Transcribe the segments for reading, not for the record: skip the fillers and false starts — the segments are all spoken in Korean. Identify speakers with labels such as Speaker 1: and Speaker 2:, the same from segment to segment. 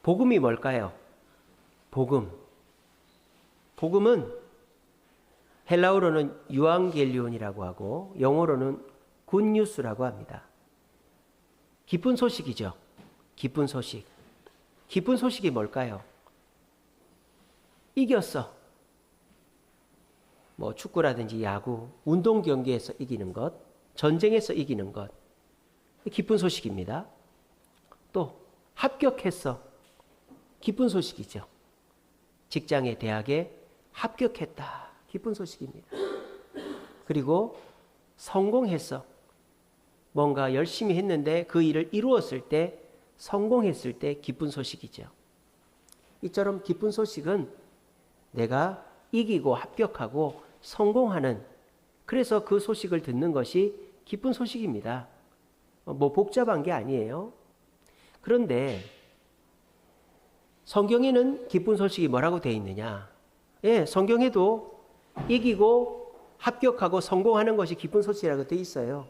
Speaker 1: 복음이 뭘까요? 복음. 복음은 헬라어로는 유앙겔리온이라고 하고 영어로는 굿뉴스라고 합니다. 기쁜 소식이죠. 기쁜 소식. 기쁜 소식이 뭘까요? 이겼어. 뭐 축구라든지 야구, 운동 경기에서 이기는 것, 전쟁에서 이기는 것. 기쁜 소식입니다. 또 합격했어. 기쁜 소식이죠. 직장에, 대학에 합격했다. 기쁜 소식입니다. 그리고 성공했어. 뭔가 열심히 했는데 그 일을 이루었을 때, 성공했을 때 기쁜 소식이죠. 이처럼 기쁜 소식은 내가 이기고 합격하고 성공하는, 그래서 그 소식을 듣는 것이 기쁜 소식입니다. 뭐 복잡한 게 아니에요. 그런데 성경에는 기쁜 소식이 뭐라고 되어 있느냐? 예, 성경에도 이기고 합격하고 성공하는 것이 기쁜 소식이라고 되어 있어요.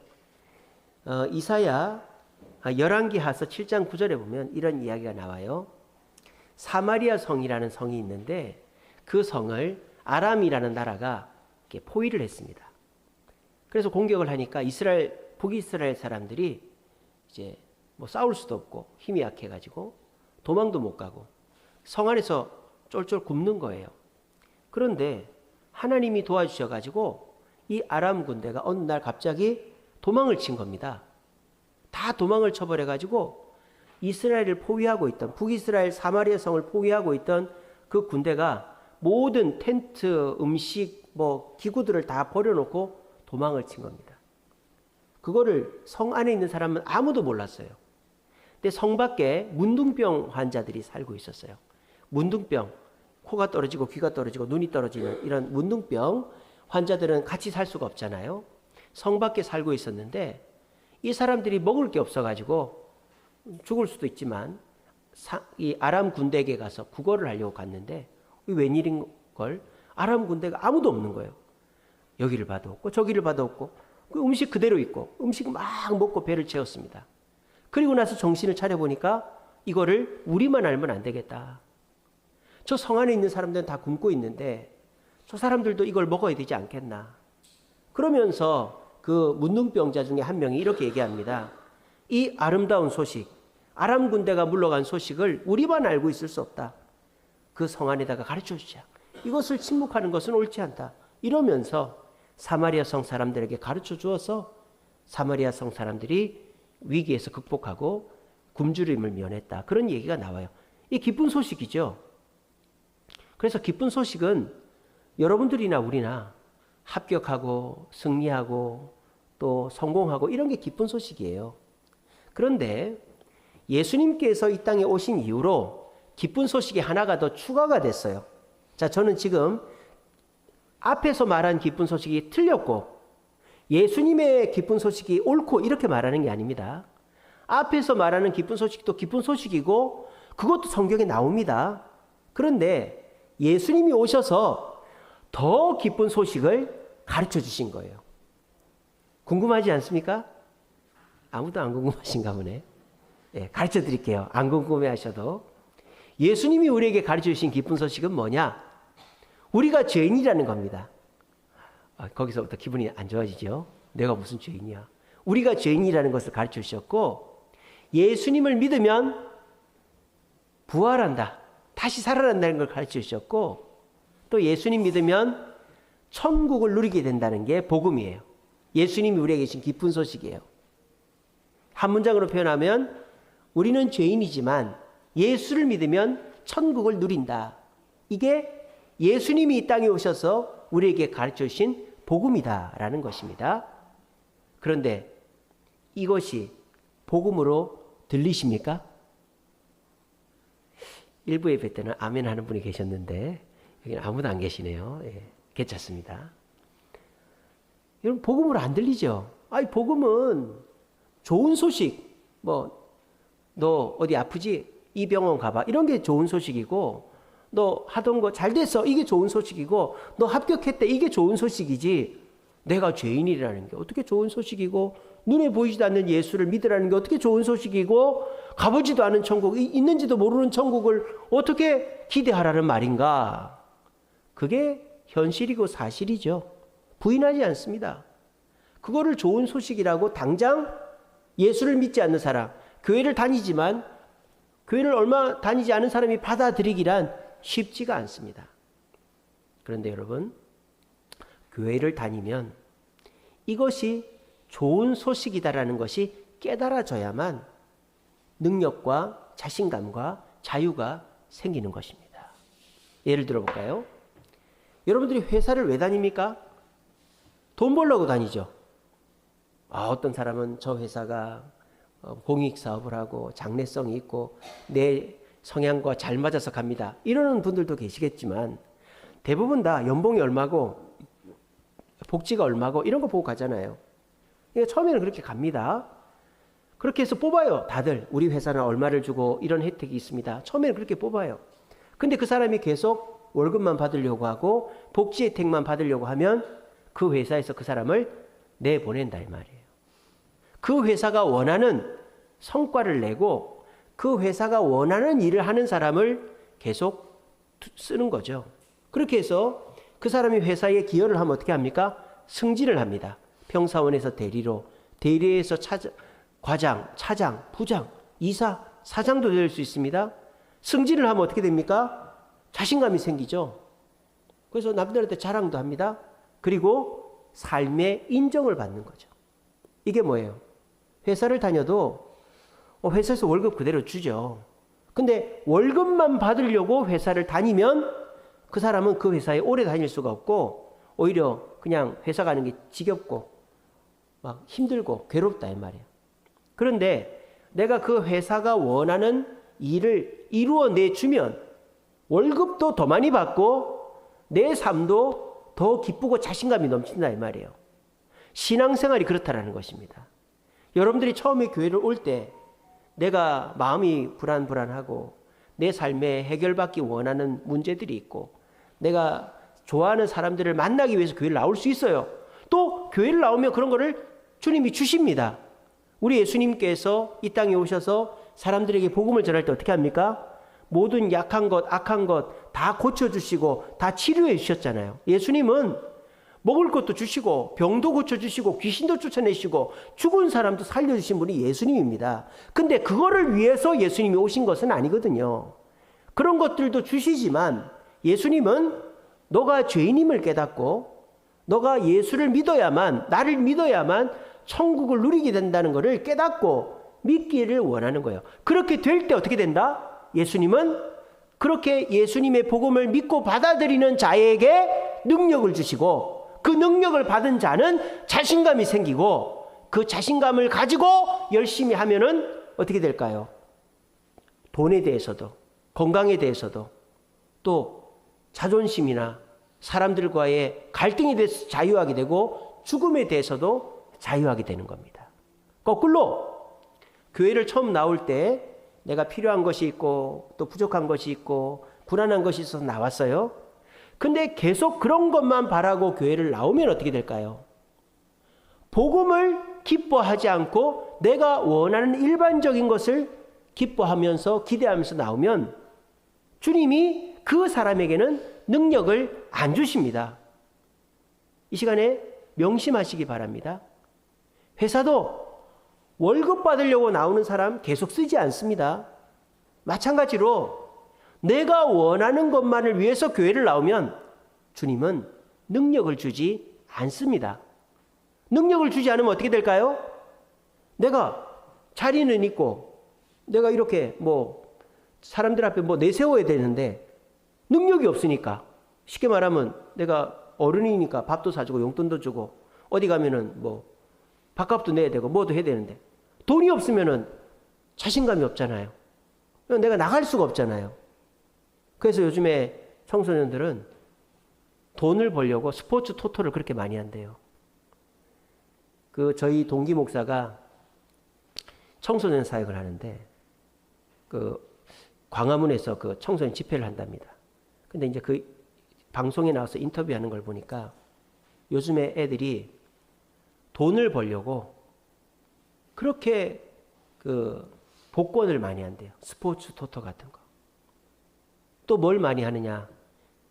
Speaker 1: 이사야 열왕기하서 7장 9절에 보면 이런 이야기가 나와요. 사마리아 성이라는 성이 있는데 그 성을 아람이라는 나라가 이렇게 포위를 했습니다. 그래서 공격을 하니까 북이스라엘 사람들이 이제 뭐 싸울 수도 없고 힘이 약해가지고 도망도 못 가고 성 안에서 쫄쫄 굶는 거예요. 그런데 하나님이 도와주셔가지고 이 아람 군대가 어느 날 갑자기 도망을 친 겁니다. 다 도망을 쳐버려가지고 이스라엘을 포위하고 있던, 북이스라엘 사마리아 성을 포위하고 있던 그 군대가 모든 텐트, 음식, 뭐 기구들을 다 버려놓고 도망을 친 겁니다. 그거를 성 안에 있는 사람은 아무도 몰랐어요. 근데 성 밖에 문둥병 환자들이 살고 있었어요. 문둥병, 코가 떨어지고 귀가 떨어지고 눈이 떨어지는 이런 문둥병 환자들은 같이 살 수가 없잖아요. 성 밖에 살고 있었는데 이 사람들이 먹을 게 없어가지고 죽을 수도 있지만 이 아람 군대에게 가서 구걸을 하려고 갔는데 웬일인 걸 아람 군대가 아무도 없는 거예요. 여기를 봐도 없고 저기를 봐도 없고 그 음식 그대로 있고 음식 막 먹고 배를 채웠습니다. 그리고 나서 정신을 차려보니까 이거를 우리만 알면 안 되겠다. 저 성 안에 있는 사람들은 다 굶고 있는데 저 사람들도 이걸 먹어야 되지 않겠나. 그러면서 그 문둥병자 중에 한 명이 이렇게 얘기합니다. 이 아름다운 소식, 아람 군대가 물러간 소식을 우리만 알고 있을 수 없다. 그 성 안에다가 가르쳐 주자. 이것을 침묵하는 것은 옳지 않다. 이러면서 사마리아 성 사람들에게 가르쳐 주어서 사마리아 성 사람들이 위기에서 극복하고 굶주림을 면했다. 그런 얘기가 나와요. 이 기쁜 소식이죠. 그래서 기쁜 소식은 여러분들이나 우리나 합격하고 승리하고 또 성공하고 이런 게 기쁜 소식이에요. 그런데 예수님께서 이 땅에 오신 이후로 기쁜 소식이 하나가 더 추가가 됐어요. 자, 저는 지금 앞에서 말한 기쁜 소식이 틀렸고 예수님의 기쁜 소식이 옳고 이렇게 말하는 게 아닙니다. 앞에서 말하는 기쁜 소식도 기쁜 소식이고 그것도 성경에 나옵니다. 그런데 예수님이 오셔서 더 기쁜 소식을 가르쳐 주신 거예요. 궁금하지 않습니까? 아무도 안 궁금하신가 보네. 네, 가르쳐 드릴게요. 안 궁금해 하셔도. 예수님이 우리에게 가르쳐 주신 기쁜 소식은 뭐냐? 우리가 죄인이라는 겁니다. 거기서부터 기분이 안 좋아지죠. 내가 무슨 죄인이야. 우리가 죄인이라는 것을 가르쳐 주셨고 예수님을 믿으면 부활한다. 다시 살아난다는 걸 가르쳐 주셨고 또 예수님 믿으면 천국을 누리게 된다는 게 복음이에요. 예수님이 우리에게 주신 기쁜 소식이에요. 한 문장으로 표현하면 우리는 죄인이지만 예수를 믿으면 천국을 누린다. 이게 예수님이 이 땅에 오셔서 우리에게 가르쳐 주신 복음이다라는 것입니다. 그런데 이것이 복음으로 들리십니까? 일부 예배 때는 아멘 하는 분이 계셨는데 여기는 아무도 안 계시네요. 예, 괜찮습니다. 여러분 복음으로 안 들리죠? 아니 복음은 좋은 소식, 뭐 너 어디 아프지? 이 병원 가봐. 이런 게 좋은 소식이고 너 하던 거 잘 됐어. 이게 좋은 소식이고 너 합격했대. 이게 좋은 소식이지. 내가 죄인이라는 게 어떻게 좋은 소식이고 눈에 보이지도 않는 예수를 믿으라는 게 어떻게 좋은 소식이고 가보지도 않은 천국이 있는지도 모르는 천국을 어떻게 기대하라는 말인가? 그게 현실이고 사실이죠. 부인하지 않습니다. 그거를 좋은 소식이라고 당장 예수를 믿지 않는 사람, 교회를 다니지만 교회를 얼마 다니지 않은 사람이 받아들이기란 쉽지가 않습니다. 그런데 여러분, 교회를 다니면 이것이 좋은 소식이다라는 것이 깨달아져야만 능력과 자신감과 자유가 생기는 것입니다. 예를 들어볼까요? 여러분들이 회사를 왜 다닙니까? 돈 벌려고 다니죠. 어떤 사람은 저 회사가 공익사업을 하고 장래성이 있고 내 성향과 잘 맞아서 갑니다. 이러는 분들도 계시겠지만 대부분 다 연봉이 얼마고 복지가 얼마고 이런 거 보고 가잖아요. 그러니까 처음에는 그렇게 갑니다. 그렇게 해서 뽑아요. 다들 우리 회사는 얼마를 주고 이런 혜택이 있습니다. 처음에는 그렇게 뽑아요. 근데 그 사람이 계속 월급만 받으려고 하고 복지 혜택만 받으려고 하면 그 회사에서 그 사람을 내보낸다 이 말이에요. 그 회사가 원하는 성과를 내고 그 회사가 원하는 일을 하는 사람을 계속 쓰는 거죠. 그렇게 해서 그 사람이 회사에 기여를 하면 어떻게 합니까? 승진을 합니다. 평사원에서 대리로, 대리에서 과장, 차장, 부장, 이사, 사장도 될 수 있습니다. 승진을 하면 어떻게 됩니까? 자신감이 생기죠. 그래서 남들한테 자랑도 합니다. 그리고 삶의 인정을 받는 거죠. 이게 뭐예요? 회사를 다녀도 회사에서 월급 그대로 주죠. 근데 월급만 받으려고 회사를 다니면 그 사람은 그 회사에 오래 다닐 수가 없고 오히려 그냥 회사 가는 게 지겹고 막 힘들고 괴롭다 이 말이에요. 그런데 내가 그 회사가 원하는 일을 이루어내주면 월급도 더 많이 받고 내 삶도 더 기쁘고 자신감이 넘친다 이 말이에요. 신앙생활이 그렇다라는 것입니다. 여러분들이 처음에 교회를 올 때 내가 마음이 불안하고 내 삶에 해결받기 원하는 문제들이 있고 내가 좋아하는 사람들을 만나기 위해서 교회를 나올 수 있어요. 또 교회를 나오면 그런 거를 주님이 주십니다. 우리 예수님께서 이 땅에 오셔서 사람들에게 복음을 전할 때 어떻게 합니까? 모든 약한 것, 악한 것 다 고쳐주시고 다 치료해 주셨잖아요. 예수님은 먹을 것도 주시고 병도 고쳐주시고 귀신도 쫓아내시고 죽은 사람도 살려주신 분이 예수님입니다. 근데 그거를 위해서 예수님이 오신 것은 아니거든요. 그런 것들도 주시지만 예수님은 너가 죄인임을 깨닫고 너가 예수를 믿어야만, 나를 믿어야만 천국을 누리게 된다는 것을 깨닫고 믿기를 원하는 거예요. 그렇게 될 때 어떻게 된다? 예수님은 그렇게 예수님의 복음을 믿고 받아들이는 자에게 능력을 주시고 그 능력을 받은 자는 자신감이 생기고 그 자신감을 가지고 열심히 하면은 어떻게 될까요? 돈에 대해서도 건강에 대해서도 또 자존심이나 사람들과의 갈등에 대해서 자유하게 되고 죽음에 대해서도 자유하게 되는 겁니다. 거꾸로 교회를 처음 나올 때 내가 필요한 것이 있고 또 부족한 것이 있고 불안한 것이 있어서 나왔어요. 근데 계속 그런 것만 바라고 교회를 나오면 어떻게 될까요? 복음을 기뻐하지 않고 내가 원하는 일반적인 것을 기뻐하면서 기대하면서 나오면 주님이 그 사람에게는 능력을 안 주십니다. 이 시간에 명심하시기 바랍니다. 회사도 월급 받으려고 나오는 사람 계속 쓰지 않습니다. 마찬가지로 내가 원하는 것만을 위해서 교회를 나오면 주님은 능력을 주지 않습니다. 능력을 주지 않으면 어떻게 될까요? 내가 자리는 있고 내가 이렇게 사람들 앞에 내세워야 되는데 능력이 없으니까 쉽게 말하면 내가 어른이니까 밥도 사주고 용돈도 주고 어디 가면은 밥값도 내야 되고 뭐도 해야 되는데 돈이 없으면은 자신감이 없잖아요. 내가 나갈 수가 없잖아요. 그래서 요즘에 청소년들은 돈을 벌려고 스포츠 토토를 그렇게 많이 한대요. 저희 동기 목사가 청소년 사역을 하는데 광화문에서 청소년 집회를 한답니다. 근데 이제 방송에 나와서 인터뷰하는 걸 보니까 요즘에 애들이 돈을 벌려고 그렇게 복권을 많이 한대요. 스포츠 토토 같은 거. 또 뭘 많이 하느냐?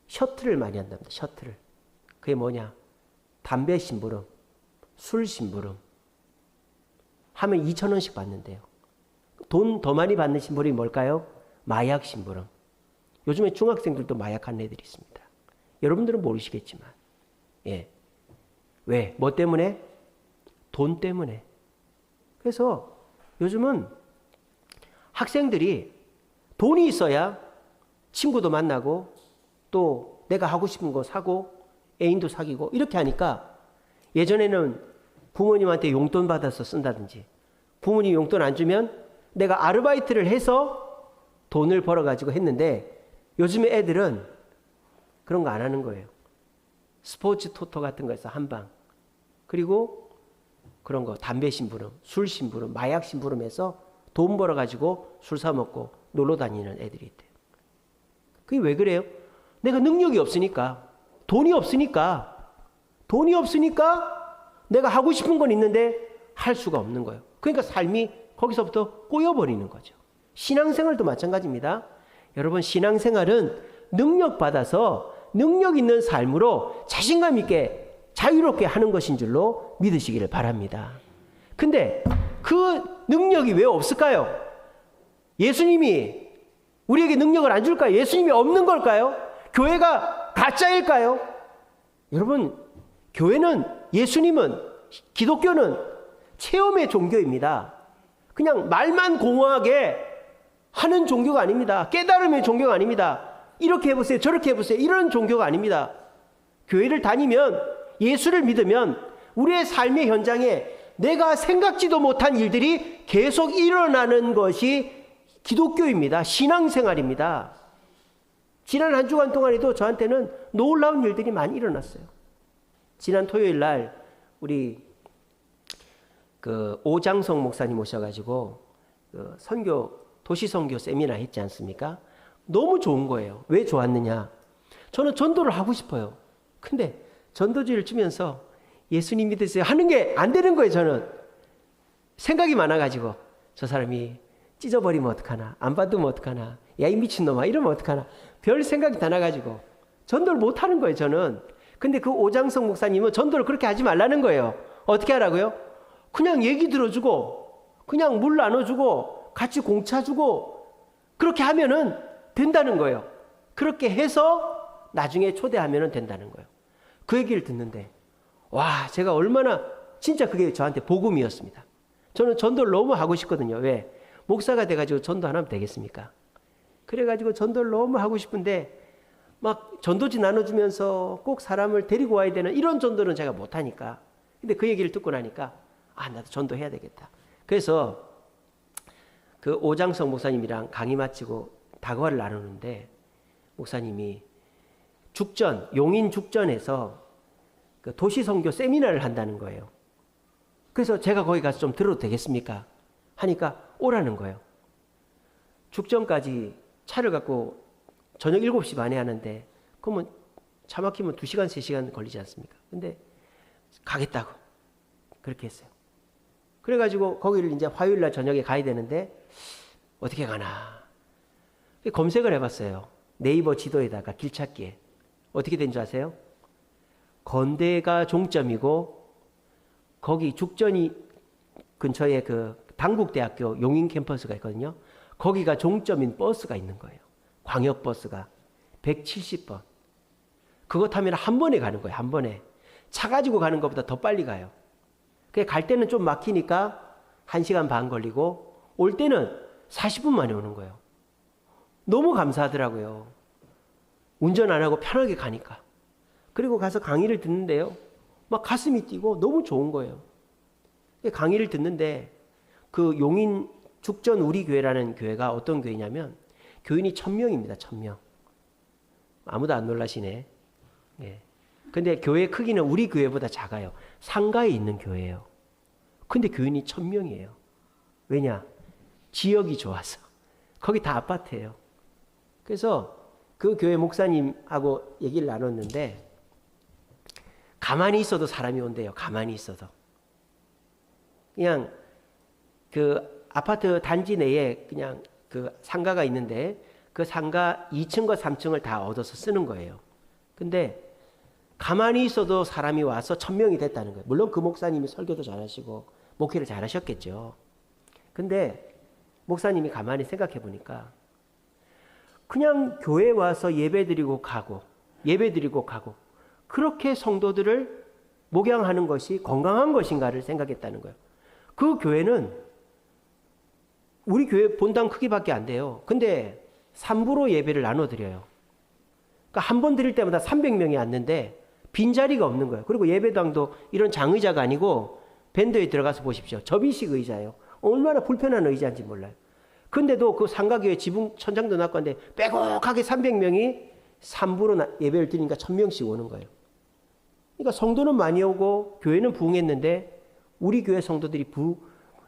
Speaker 1: 셔틀을 많이 한답니다. 셔틀을. 그게 뭐냐? 담배 심부름, 술 심부름. 하면 2,000원씩 받는데요. 돈 더 많이 받는 심부름이 뭘까요? 마약 심부름. 요즘에 중학생들도 마약하는 애들이 있습니다. 여러분들은 모르시겠지만. 예. 왜? 뭐 때문에? 돈 때문에. 그래서 요즘은 학생들이 돈이 있어야 친구도 만나고 또 내가 하고 싶은 거 사고 애인도 사귀고 이렇게 하니까 예전에는 부모님한테 용돈 받아서 쓴다든지 부모님 용돈 안 주면 내가 아르바이트를 해서 돈을 벌어가지고 했는데 요즘에 애들은 그런 거 안 하는 거예요. 스포츠 토토 같은 거에서 한 방. 그리고 그런 거 담배 심부름, 술 심부름, 마약 심부름해서 돈 벌어가지고 술 사 먹고 놀러 다니는 애들이 있대요. 그게 왜 그래요? 내가 능력이 없으니까, 돈이 없으니까 내가 하고 싶은 건 있는데 할 수가 없는 거예요. 그러니까 삶이 거기서부터 꼬여버리는 거죠. 신앙생활도 마찬가지입니다. 여러분, 신앙생활은 능력받아서 능력 있는 삶으로 자신감 있게 자유롭게 하는 것인 줄로 믿으시기를 바랍니다. 근데 그 능력이 왜 없을까요? 예수님이 우리에게 능력을 안 줄까요? 예수님이 없는 걸까요? 교회가 가짜일까요? 여러분, 교회는, 예수님은, 기독교는 체험의 종교입니다. 그냥 말만 공허하게 하는 종교가 아닙니다. 깨달음의 종교가 아닙니다. 이렇게 해보세요, 저렇게 해보세요, 이런 종교가 아닙니다. 교회를 다니면, 예수를 믿으면 우리의 삶의 현장에 내가 생각지도 못한 일들이 계속 일어나는 것이 기독교입니다. 신앙생활입니다. 지난 한 주간 동안에도 저한테는 놀라운 일들이 많이 일어났어요. 지난 토요일 날 우리 오장성 목사님 오셔가지고 도시선교 세미나 했지 않습니까? 너무 좋은 거예요. 왜 좋았느냐? 저는 전도를 하고 싶어요. 근데 전도지를 주면서 예수님 믿으세요 하는 게 안 되는 거예요. 저는 생각이 많아가지고 저 사람이 찢어버리면 어떡하나, 안 받으면 어떡하나, 야 이 미친놈아 이러면 어떡하나, 별 생각이 다 나가지고 전도를 못 하는 거예요. 저는. 근데 그 오장성 목사님은 전도를 그렇게 하지 말라는 거예요. 어떻게 하라고요? 그냥 얘기 들어주고 그냥 물 나눠주고 같이 공차 주고 그렇게 하면은 된다는 거예요. 그렇게 해서 나중에 초대하면은 된다는 거예요. 그 얘기를 듣는데 와, 제가 얼마나 진짜 그게 저한테 복음이었습니다. 저는 전도를 너무 하고 싶거든요. 왜? 목사가 돼가지고 전도 안 하면 되겠습니까? 그래가지고 전도를 너무 하고 싶은데 막 전도지 나눠주면서 꼭 사람을 데리고 와야 되는 이런 전도는 제가 못하니까. 근데 그 얘기를 듣고 나니까 나도 전도해야 되겠다. 그래서 그 오장성 목사님이랑 강의 마치고 다과를 나누는데 목사님이 용인 죽전에서 그 도시선교 세미나를 한다는 거예요. 그래서 제가 거기 가서 좀 들어도 되겠습니까? 하니까 오라는 거예요. 죽전까지 차를 갖고 저녁 7시 반에 하는데 그러면 차 막히면 2시간, 3시간 걸리지 않습니까? 근데 가겠다고 그렇게 했어요. 그래가지고 거기를 이제 화요일날 저녁에 가야 되는데 어떻게 가나 검색을 해봤어요. 네이버 지도에다가 길찾기에 어떻게 된 줄 아세요? 건대가 종점이고 거기 죽전이 근처에 그 당국대학교 용인 캠퍼스가 있거든요. 거기가 종점인 버스가 있는 거예요. 광역버스가 170번. 그거 타면 한 번에 가는 거예요. 한 번에. 차 가지고 가는 것보다 더 빨리 가요. 갈 때는 좀 막히니까 1시간 반 걸리고 올 때는 40분 만에 오는 거예요. 너무 감사하더라고요. 운전 안 하고 편하게 가니까. 그리고 가서 강의를 듣는데요. 막 가슴이 뛰고 너무 좋은 거예요. 강의를 듣는데 그 용인 죽전 우리 교회라는 교회가 어떤 교회냐면 교인이 1000명입니다. 1000명. 아무도 안 놀라시네. 예. 근데 교회 크기는 우리 교회보다 작아요. 상가에 있는 교회예요. 근데 교인이 1000명이에요. 왜냐? 지역이 좋아서. 거기 다 아파트예요. 그래서 그 교회 목사님하고 얘기를 나눴는데 가만히 있어도 사람이 온대요. 가만히 있어도. 그냥 그 아파트 단지 내에 그냥 그 상가가 있는데 그 상가 2층과 3층을 다 얻어서 쓰는 거예요. 근데 가만히 있어도 사람이 와서 1000명이 됐다는 거예요. 물론 그 목사님이 설교도 잘하시고 목회를 잘하셨겠죠. 근데 목사님이 가만히 생각해 보니까 그냥 교회 와서 예배드리고 가고 그렇게 성도들을 목양하는 것이 건강한 것인가를 생각했다는 거예요. 그 교회는 우리 교회 본당 크기밖에 안 돼요. 근데 3부로 예배를 나눠드려요. 그러니까 한 번 드릴 때마다 300명이 왔는데 빈자리가 없는 거예요. 그리고 예배당도 이런 장의자가 아니고 밴드에 들어가서 보십시오. 접이식 의자예요. 얼마나 불편한 의자인지 몰라요. 근데도 그 상가교회 지붕 천장도 낮고 한데 빼곡하게 300명이 3부로 예배를 드리니까 1000명씩 오는 거예요. 그러니까 성도는 많이 오고 교회는 부흥했는데 우리 교회 성도들이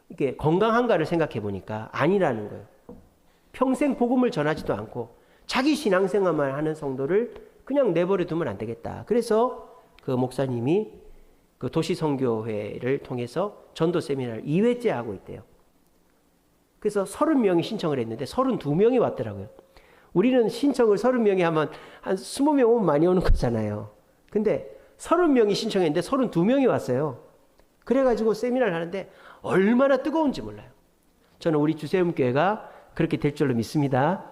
Speaker 1: 이게 건강한가를 생각해 보니까 아니라는 거예요. 평생 복음을 전하지도 않고 자기 신앙생활만 하는 성도를 그냥 내버려 두면 안 되겠다. 그래서 그 목사님이 그 도시선교회를 통해서 전도 세미나를 2회째 하고 있대요. 그래서 30명이 신청을 했는데 32명이 왔더라고요. 우리는 신청을 30명이 하면 한 20명 오면 많이 오는 거잖아요. 근데 30명이 신청했는데 32명이 왔어요. 그래가지고 세미나를 하는데 얼마나 뜨거운지 몰라요. 저는 우리 주세움교회가 그렇게 될 줄로 믿습니다.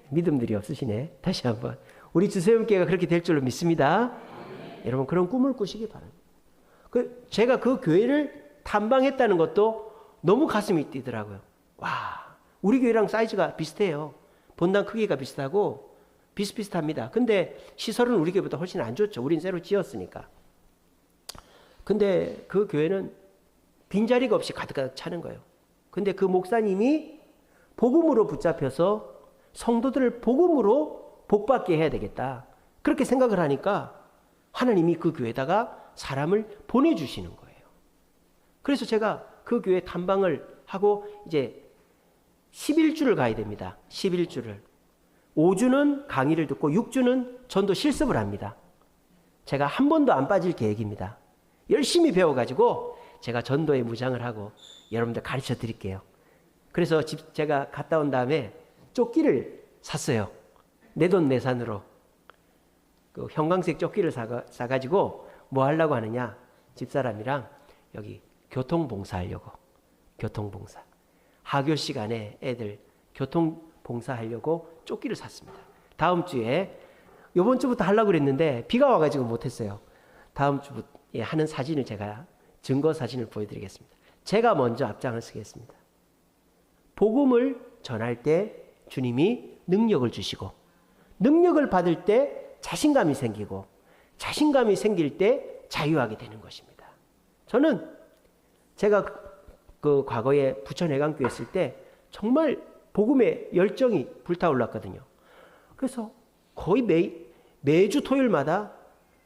Speaker 1: 믿음들이 없으시네. 다시 한번. 우리 주세움교회가 그렇게 될 줄로 믿습니다. 여러분 그런 꿈을 꾸시기 바랍니다. 제가 그 교회를 탐방했다는 것도 너무 가슴이 뛰더라고요. 와, 우리 교회랑 사이즈가 비슷해요. 본당 크기가 비슷하고 비슷비슷합니다. 근데 시설은 우리 교회보다 훨씬 안 좋죠. 우린 새로 지었으니까. 근데 그 교회는 빈자리가 없이 가득가득 차는 거예요. 근데 그 목사님이 복음으로 붙잡혀서 성도들을 복음으로 복받게 해야 되겠다. 그렇게 생각을 하니까 하나님이 그 교회에다가 사람을 보내주시는 거예요. 그래서 제가 그 교회 탐방을 하고 이제 11주를 가야 됩니다. 11주를. 5주는 강의를 듣고 6주는 전도 실습을 합니다. 제가 한 번도 안 빠질 계획입니다. 열심히 배워가지고 제가 전도에 무장을 하고 여러분들 가르쳐 드릴게요. 그래서 제가 갔다 온 다음에 조끼를 샀어요. 내돈내산으로. 그 형광색 조끼를 사가지고 뭐 하려고 하느냐. 집사람이랑 여기 교통봉사하려고. 교통봉사. 하교 시간에 애들 교통봉사하려고 조끼를 샀습니다. 다음 주에 이번 주부터 하려고 그랬는데 비가 와가지고 못했어요. 다음 주에 하는 사진을 제가 증거 사진을 보여드리겠습니다. 제가 먼저 앞장을 서겠습니다. 복음을 전할 때 주님이 능력을 주시고 능력을 받을 때 자신감이 생기고 자신감이 생길 때 자유하게 되는 것입니다. 저는 제가 그 과거에 부천해강교회 있을 때 정말 복음의 열정이 불타올랐거든요. 그래서 거의 매주 토요일마다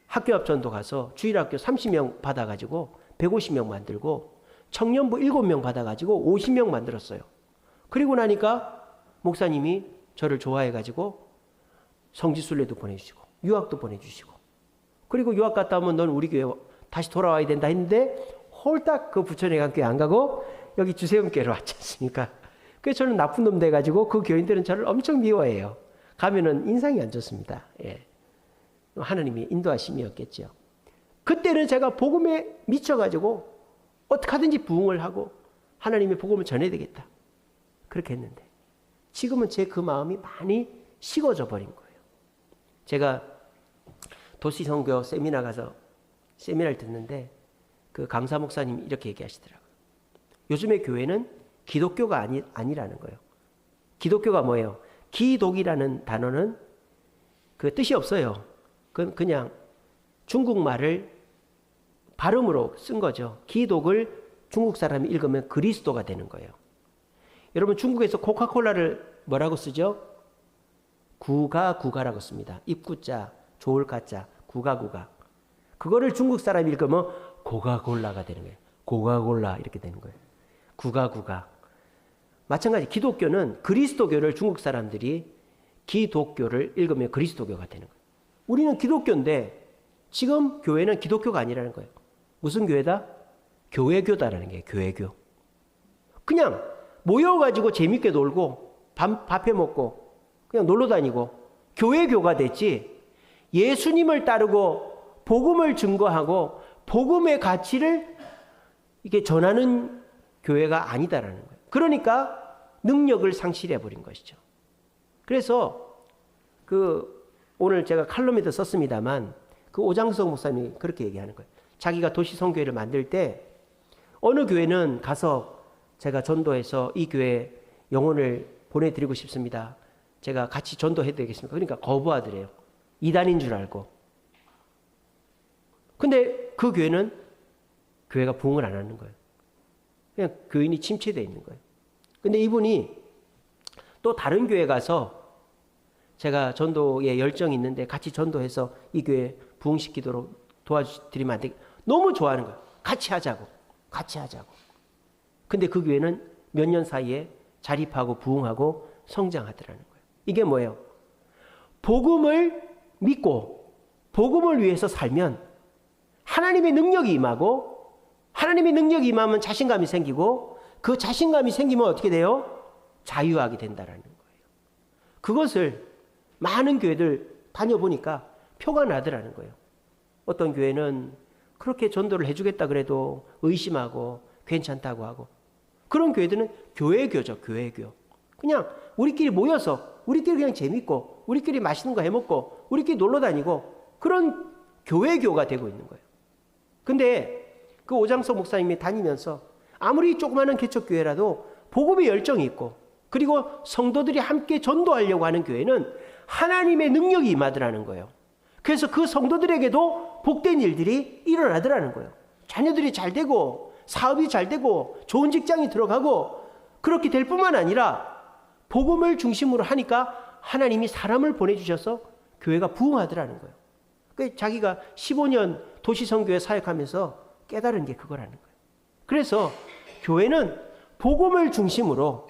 Speaker 1: 학교 앞 전도 가서 주일학교 30명 받아가지고 150명 만들고 청년부 7명 받아가지고 50명 만들었어요. 그리고 나니까 목사님이 저를 좋아해가지고 성지순례도 보내주시고 유학도 보내주시고 그리고 유학 갔다 오면 넌 우리 교회 다시 돌아와야 된다 했는데 홀딱 그 부천해강교회 안 가고 여기 주세움교회로 왔지 않습니까? 그래서 저는 나쁜 놈 돼가지고 그 교인들은 저를 엄청 미워해요. 가면은 인상이 안 좋습니다. 예. 하나님이 인도하심이었겠죠. 그때는 제가 복음에 미쳐가지고 어떻게 하든지 부흥을 하고 하나님의 복음을 전해야 되겠다. 그렇게 했는데 지금은 제 그 마음이 많이 식어져 버린 거예요. 제가 도시선교 세미나 가서 세미나를 듣는데 그 강사 목사님이 이렇게 얘기하시더라고요. 요즘의 교회는 기독교가 아니라는 거예요. 기독교가 뭐예요? 기독이라는 단어는 그 뜻이 없어요. 그냥 중국말을 발음으로 쓴 거죠. 기독을 중국 사람이 읽으면 그리스도가 되는 거예요. 여러분 중국에서 코카콜라를 뭐라고 쓰죠? 구가구가라고 씁니다. 입구자, 좋을 가자, 구가구가. 그거를 중국 사람이 읽으면 고가골라가 되는 거예요. 고가골라 이렇게 되는 거예요. 구가구가. 마찬가지 기독교는 그리스도교를 중국 사람들이 기독교를 읽으면 그리스도교가 되는 거예요. 우리는 기독교인데 지금 교회는 기독교가 아니라는 거예요. 무슨 교회다? 교회교다라는 게 교회교. 그냥 모여가지고 재밌게 놀고 밥해 먹고 그냥 놀러 다니고 교회교가 됐지, 예수님을 따르고 복음을 증거하고 복음의 가치를 이게 전하는 교회가 아니다라는 거예요. 그러니까 능력을 상실해버린 것이죠. 그래서 오늘 제가 칼럼에도 썼습니다만 오장석 목사님이 그렇게 얘기하는 거예요. 자기가 도시성교회를 만들 때 어느 교회는 가서 제가 전도해서 이 교회 영혼을 보내드리고 싶습니다. 제가 같이 전도해도 되겠습니까? 그러니까 거부하더래요. 이단인 줄 알고. 근데 그 교회는 교회가 부흥을 안 하는 거예요. 그냥 교인이 침체되어 있는 거예요. 근데 이분이 또 다른 교회 가서 제가 전도에 열정이 있는데 같이 전도해서 이 교회 부흥시키도록 도와드리면 안 되겠, 너무 좋아하는 거예요. 같이 하자고. 근데 그 교회는 몇 년 사이에 자립하고 부흥하고 성장하더라는 거예요. 이게 뭐예요? 복음을 믿고 복음을 위해서 살면 하나님의 능력이 임하고, 하나님의 능력이 임하면 자신감이 생기고, 그 자신감이 생기면 어떻게 돼요? 자유하게 된다라는 거예요. 그것을 많은 교회들 다녀보니까 표가 나더라는 거예요. 어떤 교회는 그렇게 전도를 해주겠다 그래도 의심하고 괜찮다고 하고, 그런 교회들은 교회교죠. 교회교. 그냥 우리끼리 모여서 우리끼리 그냥 재밌고 우리끼리 맛있는 거 해먹고 우리끼리 놀러 다니고 그런 교회교가 되고 있는 거예요. 근데 그 오장석 목사님이 다니면서 아무리 조그마한 개척교회라도 복음의 열정이 있고, 그리고 성도들이 함께 전도하려고 하는 교회는 하나님의 능력이 임하더라는 거예요. 그래서 그 성도들에게도 복된 일들이 일어나더라는 거예요. 자녀들이 잘 되고 사업이 잘 되고 좋은 직장이 들어가고, 그렇게 될 뿐만 아니라 복음을 중심으로 하니까 하나님이 사람을 보내주셔서 교회가 부흥하더라는 거예요. 그 자기가 15년 도시성교회 사역하면서 깨달은 게 그거라는 거예요. 그래서 교회는 복음을 중심으로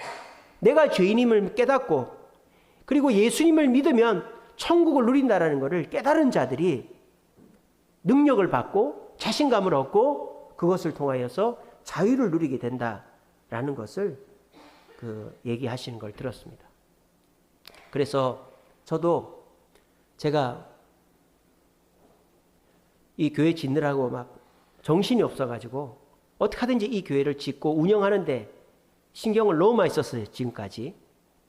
Speaker 1: 내가 죄인임을 깨닫고, 그리고 예수님을 믿으면 천국을 누린다라는 것을 깨달은 자들이 능력을 받고 자신감을 얻고 그것을 통하여서 자유를 누리게 된다라는 것을 얘기하시는 걸 들었습니다. 그래서 저도 제가 이 교회 짓느라고 막 정신이 없어가지고 어떻게 하든지 이 교회를 짓고 운영하는데 신경을 너무 많이 썼어요, 지금까지.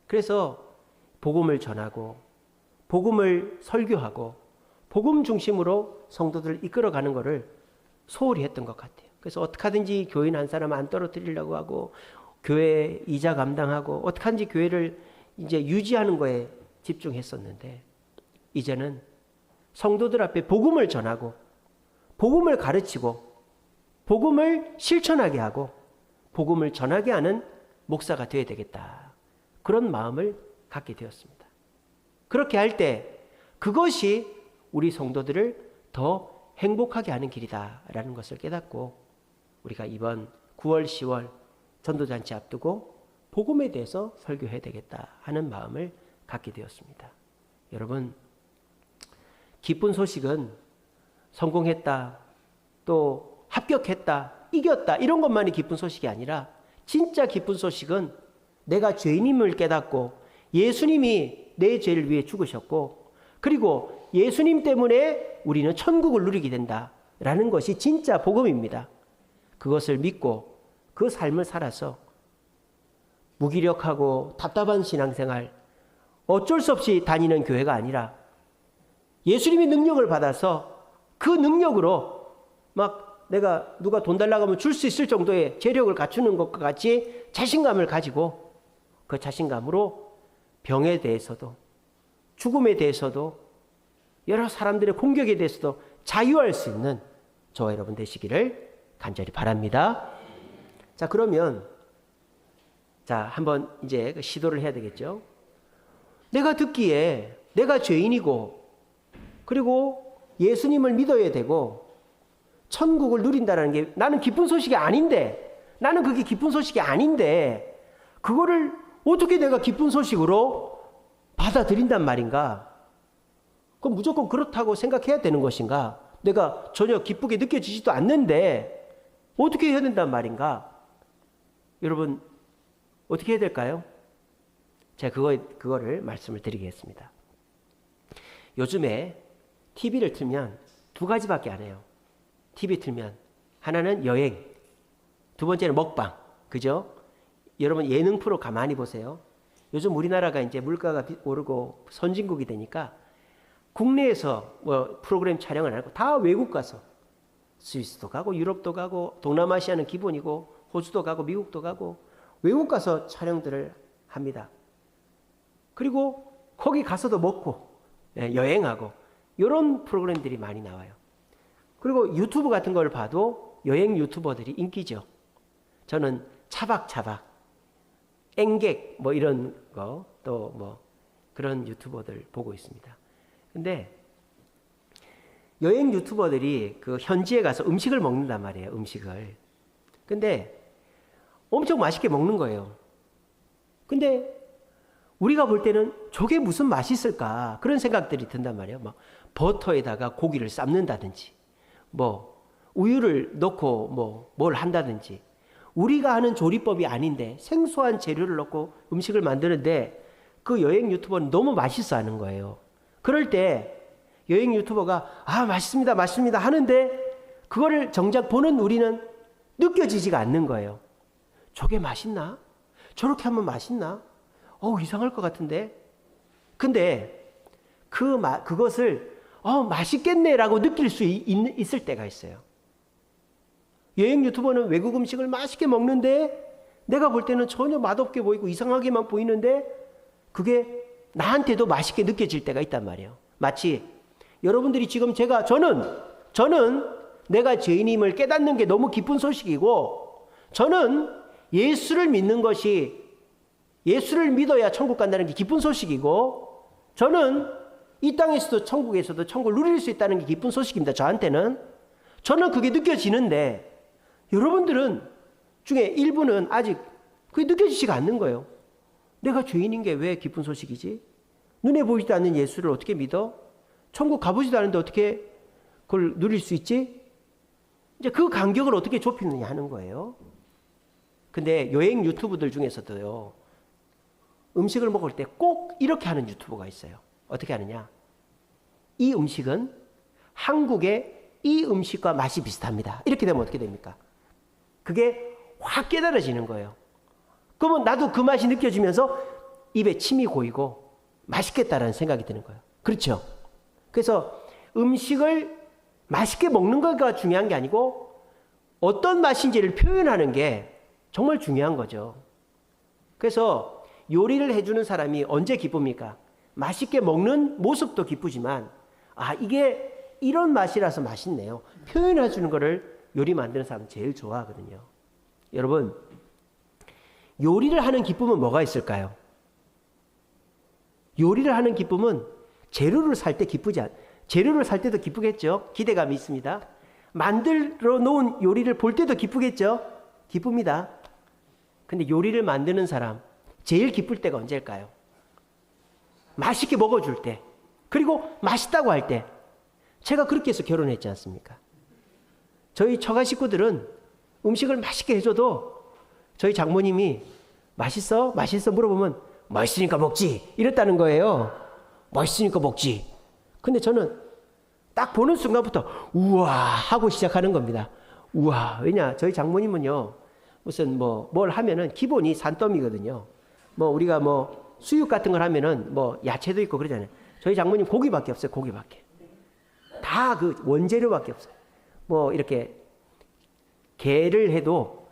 Speaker 1: 그래서 복음을 전하고 복음을 설교하고 복음 중심으로 성도들을 이끌어가는 것을 소홀히 했던 것 같아요. 그래서 어떻게 하든지 교인 한 사람 안 떨어뜨리려고 하고 교회 이자 감당하고 어떻게 하든지 교회를 이제 유지하는 거에 집중했었는데, 이제는 성도들 앞에 복음을 전하고 복음을 가르치고 복음을 실천하게 하고 복음을 전하게 하는 목사가 되어야 되겠다, 그런 마음을 갖게 되었습니다. 그렇게 할 때 그것이 우리 성도들을 더 행복하게 하는 길이다라는 것을 깨닫고, 우리가 이번 9월 10월 전도잔치 앞두고 복음에 대해서 설교해야 되겠다 하는 마음을 갖게 되었습니다. 여러분, 기쁜 소식은 성공했다, 또 합격했다, 이겼다, 이런 것만이 기쁜 소식이 아니라 진짜 기쁜 소식은 내가 죄인임을 깨닫고 예수님이 내 죄를 위해 죽으셨고, 그리고 예수님 때문에 우리는 천국을 누리게 된다라는 것이 진짜 복음입니다. 그것을 믿고 그 삶을 살아서 무기력하고 답답한 신앙생활, 어쩔 수 없이 다니는 교회가 아니라 예수님의 능력을 받아서 그 능력으로 막 내가 누가 돈 달라고 하면 줄 수 있을 정도의 재력을 갖추는 것과 같이 자신감을 가지고 그 자신감으로 병에 대해서도 죽음에 대해서도 여러 사람들의 공격에 대해서도 자유할 수 있는 저와 여러분 되시기를 간절히 바랍니다. 자, 그러면 한번 이제 시도를 해야 되겠죠. 내가 듣기에 내가 죄인이고 그리고 예수님을 믿어야 되고 천국을 누린다는 게 나는 기쁜 소식이 아닌데, 나는 그게 기쁜 소식이 아닌데 그거를 어떻게 내가 기쁜 소식으로 받아들인단 말인가? 그럼 무조건 그렇다고 생각해야 되는 것인가? 내가 전혀 기쁘게 느껴지지도 않는데 어떻게 해야 된단 말인가? 여러분, 어떻게 해야 될까요? 제가 그거를 말씀을 드리겠습니다. 요즘에 TV를 틀면 두 가지밖에 안 해요. TV 틀면 하나는 여행, 두 번째는 먹방. 그죠? 여러분 예능 프로 가만히 보세요. 요즘 우리나라가 이제 물가가 오르고 선진국이 되니까 국내에서 뭐 프로그램 촬영을 안 하고 다 외국 가서 스위스도 가고 유럽도 가고 동남아시아는 기본이고 호주도 가고 미국도 가고 외국 가서 촬영들을 합니다. 그리고 거기 가서도 먹고 여행하고 이런 프로그램들이 많이 나와요. 그리고 유튜브 같은 걸 봐도 여행 유튜버들이 인기죠. 저는 차박차박, 앵객 뭐 이런 거 또 뭐 그런 유튜버들 보고 있습니다. 근데 여행 유튜버들이 그 현지에 가서 음식을 먹는단 말이에요. 음식을. 근데 엄청 맛있게 먹는 거예요. 근데 우리가 볼 때는 저게 무슨 맛이 있을까 그런 생각들이 든단 말이에요. 막 버터에다가 고기를 삶는다든지 뭐 우유를 넣고 뭐 뭘 한다든지 우리가 하는 조리법이 아닌데 생소한 재료를 넣고 음식을 만드는데 그 여행 유튜버는 너무 맛있어 하는 거예요. 그럴 때 여행 유튜버가 맛있습니다 맛있습니다 하는데 그거를 정작 보는 우리는 느껴지지가 않는 거예요. 저게 맛있나? 저렇게 하면 맛있나? 이상할 것 같은데. 근데 그것을 맛있겠네라고 느낄 수 있을 때가 있어요. 여행 유튜버는 외국 음식을 맛있게 먹는데 내가 볼 때는 전혀 맛없게 보이고 이상하게만 보이는데 그게 나한테도 맛있게 느껴질 때가 있단 말이에요. 마치 여러분들이 지금 저는 내가 죄인임을 깨닫는 게 너무 기쁜 소식이고 저는 예수를 믿는 것이 예수를 믿어야 천국 간다는 게 기쁜 소식이고 저는 이 땅에서도 천국에서도 천국을 누릴 수 있다는 게 기쁜 소식입니다. 저는 그게 느껴지는데 여러분들은 중에 일부는 아직 그게 느껴지지가 않는 거예요. 내가 죄인인 게 왜 기쁜 소식이지? 눈에 보이지도 않는 예수를 어떻게 믿어? 천국 가보지도 않은데 어떻게 그걸 누릴 수 있지? 이제 그 간격을 어떻게 좁히느냐 하는 거예요. 근데 여행 유튜브들 중에서도요. 음식을 먹을 때 꼭 이렇게 하는 유튜버가 있어요. 어떻게 하느냐? 이 음식은 한국의 이 음식과 맛이 비슷합니다. 이렇게 되면 어떻게 됩니까? 그게 확 깨달아지는 거예요. 그러면 나도 그 맛이 느껴지면서 입에 침이 고이고 맛있겠다라는 생각이 드는 거예요. 그렇죠? 그래서 음식을 맛있게 먹는 거가 중요한 게 아니고 어떤 맛인지를 표현하는 게 정말 중요한 거죠. 그래서 요리를 해주는 사람이 언제 기쁩니까? 맛있게 먹는 모습도 기쁘지만 이게 이런 맛이라서 맛있네요. 표현해 주는 거를 요리 만드는 사람은 제일 좋아하거든요. 여러분 요리를 하는 기쁨은 뭐가 있을까요? 요리를 하는 기쁨은 재료를 살 때 재료를 살 때도 기쁘겠죠. 기대감이 있습니다. 만들어 놓은 요리를 볼 때도 기쁘겠죠. 기쁩니다. 근데 요리를 만드는 사람 제일 기쁠 때가 언제일까요? 맛있게 먹어줄 때, 그리고 맛있다고 할 때. 제가 그렇게 해서 결혼했지 않습니까? 저희 처가 식구들은 음식을 맛있게 해줘도 저희 장모님이 맛있어? 물어보면 맛있으니까 먹지 이랬다는 거예요. 맛있으니까 먹지. 근데 저는 딱 보는 순간부터 우와 하고 시작하는 겁니다. 우와. 왜냐 저희 장모님은요 무슨 뭘 하면은 기본이 산더미거든요. 우리가 수육 같은 걸 하면은 야채도 있고 그러잖아요. 저희 장모님 고기밖에 없어요. 고기밖에. 다 그 원재료밖에 없어요. 이렇게 게를 해도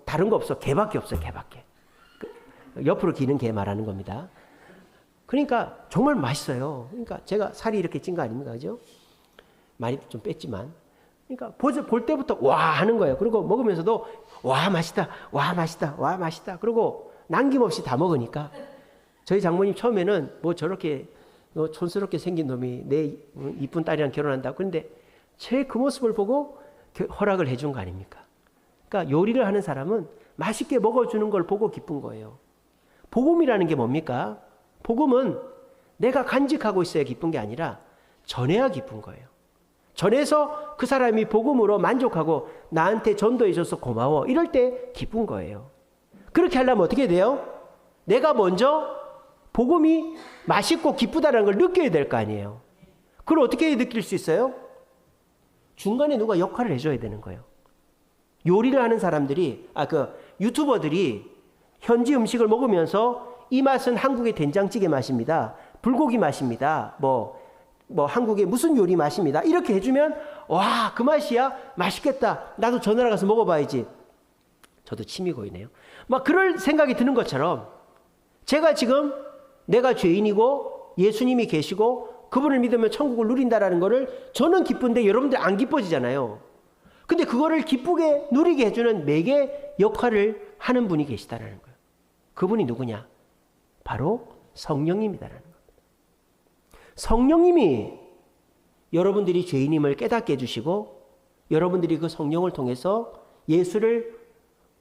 Speaker 1: 다른 거 없어. 게밖에 없어요. 게밖에. 옆으로 기는 게 말하는 겁니다. 그러니까 정말 맛있어요. 그러니까 제가 살이 이렇게 찐 거 아닙니까? 그죠? 많이 좀 뺐지만. 그러니까 볼 때부터 와 하는 거예요. 그리고 먹으면서도 와 맛있다. 와 맛있다. 와 맛있다. 그리고 남김없이 다 먹으니까 저희 장모님 처음에는 저렇게 촌스럽게 생긴 놈이 내 이쁜 딸이랑 결혼한다고. 그런데 제 그 모습을 보고 허락을 해준 거 아닙니까? 그러니까 요리를 하는 사람은 맛있게 먹어주는 걸 보고 기쁜 거예요. 복음이라는 게 뭡니까? 복음은 내가 간직하고 있어야 기쁜 게 아니라 전해야 기쁜 거예요. 전해서 그 사람이 복음으로 만족하고 나한테 전도해줘서 고마워 이럴 때 기쁜 거예요. 그렇게 하려면 어떻게 돼요? 내가 먼저 복음이 맛있고 기쁘다는 걸 느껴야 될 거 아니에요. 그걸 어떻게 느낄 수 있어요? 중간에 누가 역할을 해줘야 되는 거예요. 요리를 하는 사람들이, 유튜버들이 현지 음식을 먹으면서 이 맛은 한국의 된장찌개 맛입니다. 불고기 맛입니다. 뭐 한국의 무슨 요리 맛입니다. 이렇게 해주면, 와, 그 맛이야? 맛있겠다. 나도 저 나라 가서 먹어봐야지. 저도 침이 고이네요. 막 그럴 생각이 드는 것처럼 제가 지금 내가 죄인이고 예수님이 계시고 그분을 믿으면 천국을 누린다라는 거를 저는 기쁜데 여러분들 안 기뻐지잖아요. 근데 그거를 기쁘게 누리게 해주는 매개 역할을 하는 분이 계시다라는 거예요. 그분이 누구냐? 바로 성령님이다라는 겁니다. 성령님이 여러분들이 죄인임을 깨닫게 해주시고 여러분들이 그 성령을 통해서 예수를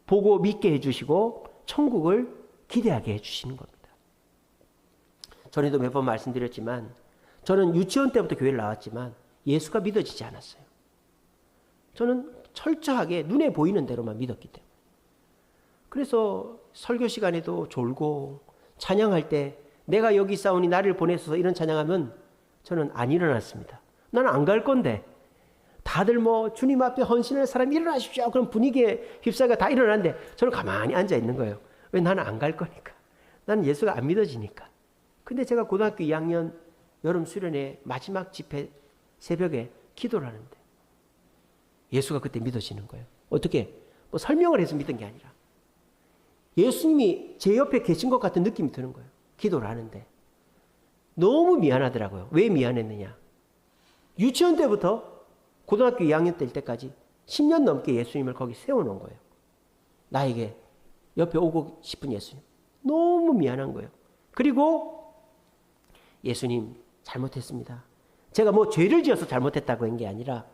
Speaker 1: 보고 믿게 해주시고 천국을 기대하게 해주시는 겁니다. 전에도 몇 번 말씀드렸지만 저는 유치원 때부터 교회를 나왔지만 예수가 믿어지지 않았어요. 저는 철저하게 눈에 보이는 대로만 믿었기 때문에. 그래서 설교 시간에도 졸고 찬양할 때 내가 여기 있사오니 나를 보내소서 이런 찬양하면 저는 안 일어났습니다. 나는 안 갈 건데 다들 뭐 주님 앞에 헌신할 사람 일어나십시오. 그럼 분위기에 휩싸여 다 일어나는데 저는 가만히 앉아 있는 거예요. 왜? 나는 안 갈 거니까. 나는 예수가 안 믿어지니까. 근데 제가 고등학교 2학년 여름 수련회 마지막 집회 새벽에 기도를 하는데 예수가 그때 믿어지는 거예요. 어떻게? 뭐 설명을 해서 믿은 게 아니라 예수님이 제 옆에 계신 것 같은 느낌이 드는 거예요. 기도를 하는데 너무 미안하더라고요. 왜 미안했느냐? 유치원 때부터 고등학교 2학년 될 때까지 10년 넘게 예수님을 거기 세워놓은 거예요. 나에게 옆에 오고 싶은 예수님. 너무 미안한 거예요. 그리고 예수님 잘못했습니다. 제가 뭐 죄를 지어서 잘못했다고 한 게 아니라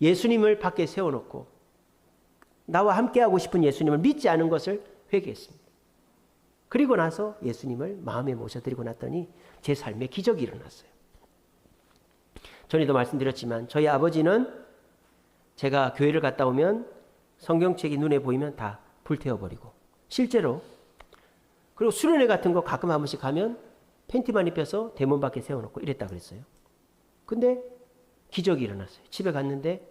Speaker 1: 예수님을 밖에 세워놓고 나와 함께하고 싶은 예수님을 믿지 않은 것을 회개했습니다. 그리고 나서 예수님을 마음에 모셔드리고 났더니 제 삶에 기적이 일어났어요. 전에도 말씀드렸지만 저희 아버지는 제가 교회를 갔다 오면 성경책이 눈에 보이면 다 불태워버리고 실제로 그리고 수련회 같은 거 가끔 한 번씩 가면 팬티만 입혀서 대문 밖에 세워놓고 이랬다 그랬어요. 근데 기적이 일어났어요. 집에 갔는데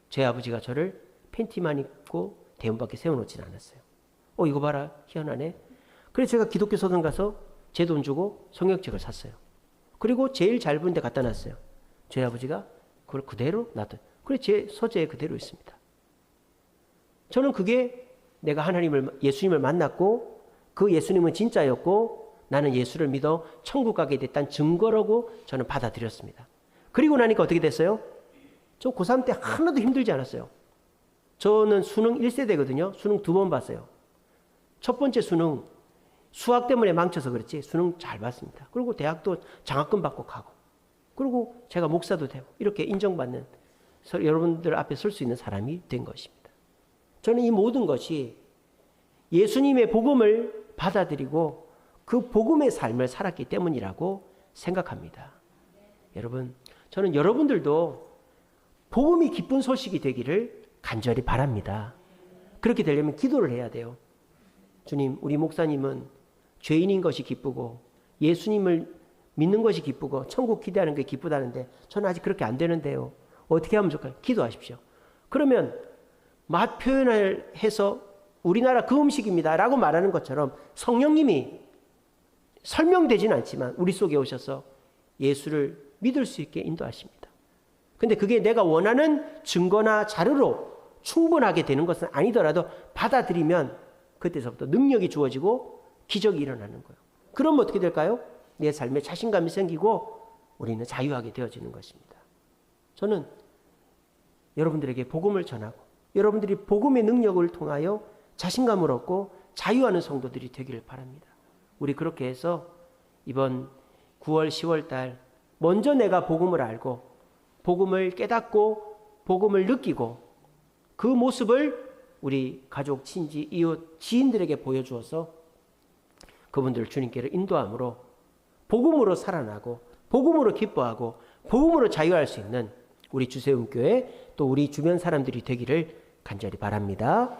Speaker 1: 제 아버지가 저를 팬티만 입고 대문 밖에 세워놓지는 않았어요. 이거 봐라 희한하네. 그래서 제가 기독교 서점 가서 제 돈 주고 성경책을 샀어요. 그리고 제일 잘 보는 데 갖다 놨어요. 제 아버지가 그걸 그대로 놔둬요. 그래서 제 서재에 그대로 있습니다. 저는 그게 내가 예수님을 만났고 그 예수님은 진짜였고 나는 예수를 믿어 천국 가게 됐다는 증거라고 저는 받아들였습니다. 그리고 나니까 어떻게 됐어요? 저 고3 때 하나도 힘들지 않았어요. 저는 수능 1세대거든요. 수능 2번 봤어요. 첫 번째 수능 수학 때문에 망쳐서 그렇지 수능 잘 봤습니다. 그리고 대학도 장학금 받고 가고 그리고 제가 목사도 되고 이렇게 인정받는 여러분들 앞에 설 수 있는 사람이 된 것입니다. 저는 이 모든 것이 예수님의 복음을 받아들이고 그 복음의 삶을 살았기 때문이라고 생각합니다. 여러분, 저는 여러분들도 복음이 기쁜 소식이 되기를 간절히 바랍니다. 그렇게 되려면 기도를 해야 돼요. 주님, 우리 목사님은 죄인인 것이 기쁘고 예수님을 믿는 것이 기쁘고 천국 기대하는 게 기쁘다는데 저는 아직 그렇게 안 되는데요. 어떻게 하면 좋을까요? 기도하십시오. 그러면 맛 표현을 해서 우리나라 그 음식입니다 라고 말하는 것처럼 성령님이 설명되지는 않지만 우리 속에 오셔서 예수를 믿을 수 있게 인도하십니다. 근데 그게 내가 원하는 증거나 자료로 충분하게 되는 것은 아니더라도 받아들이면 그때서부터 능력이 주어지고 기적이 일어나는 거예요. 그럼 어떻게 될까요? 내 삶에 자신감이 생기고 우리는 자유하게 되어지는 것입니다. 저는 여러분들에게 복음을 전하고 여러분들이 복음의 능력을 통하여 자신감을 얻고 자유하는 성도들이 되기를 바랍니다. 우리 그렇게 해서 이번 9월 10월 달 먼저 내가 복음을 알고 복음을 깨닫고 복음을 느끼고 그 모습을 우리 가족, 친지, 이웃, 지인들에게 보여주어서 그분들을 주님께로 인도함으로 복음으로 살아나고 복음으로 기뻐하고 복음으로 자유할 수 있는 우리 주세움교회 또 우리 주변 사람들이 되기를 간절히 바랍니다.